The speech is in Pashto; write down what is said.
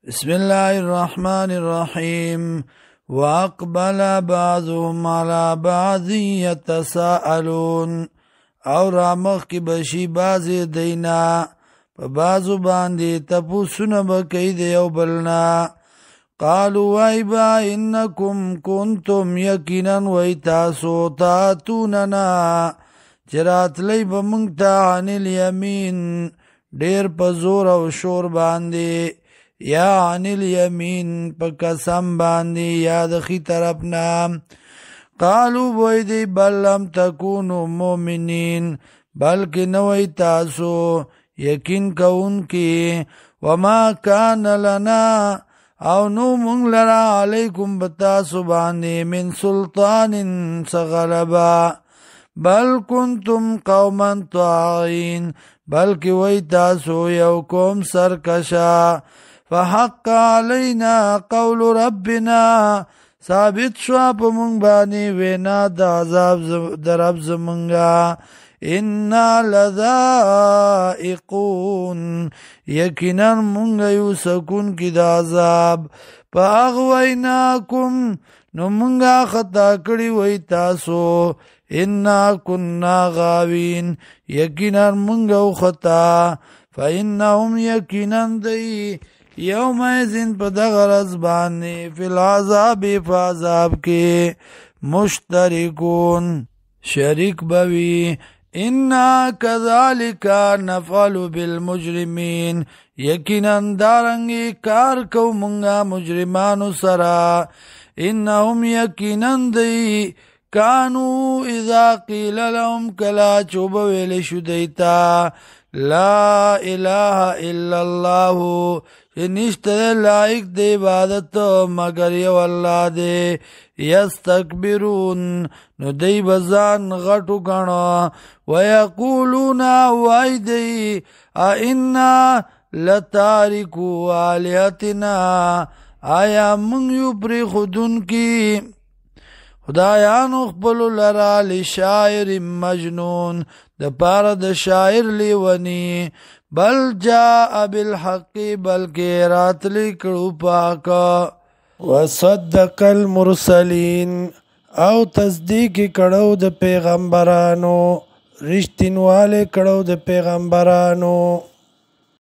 بسم الله الرحمن الرحيم وأقبل بعضهم على بعض يتساءلون او رامخ کی بشی بازی دینا پا بازو باندی تپوسونه بکی دیو بلنا قالوا وایبا انکم کنتم یقینا ویتاسو تاتوننا چرات لی بمنگتا عن الیمین دیر پا زور او شور باندی یا عن الیمین پا قسم باندی یا دخی طرفنا قالو بویدی بل لم تکونو مومنین بلکہ نوی تاسو یقین کون کی وما کان لنا او نو منگ لرا علیکم بتاسو باندی من سلطان سغلبا بل کنتم قوما طاغین بلکہ وی تاسو یو قوم سرکشا فحق علینا قول ربنا ثابت شوا پا منگ بانی وینا دا عذاب در اب زمنگا انا لذائقون یقینا منگ یو سکون کی دا عذاب پا اغویناکم نو منگا خطا کری وی تاسو انا کننا غاوین یقینا منگو خطا فا انہم یقینا دی یوم ایزن پا دغرز بانی فی العذاب فعذاب کے مشترکون شریک بوی انا کذالک نفعل بالمجرمین یقینا دارنگی کار کو منگا مجرمانو سرا انہم یقینا دی کانو اذا قیل لهم کلا چوب ویل شدیتا لا الہ الا اللہ نشتر لائق دے عبادت مگر یو اللہ دے یستکبرون نو دی بزان غٹو گنو ویقولون وائی دی اینا لتارکو آلیتنا آیا منگ یو پری خودن کی خدایانو خپلو لرا لشاعر مجنون د پاره د شاعر لیونی بل جاء بالحق بلکې راتلی کړو پاک وصدق المرسلین او تصدیق کړو د پیغمبرانو رښتینواله کړو د پیغمبرانو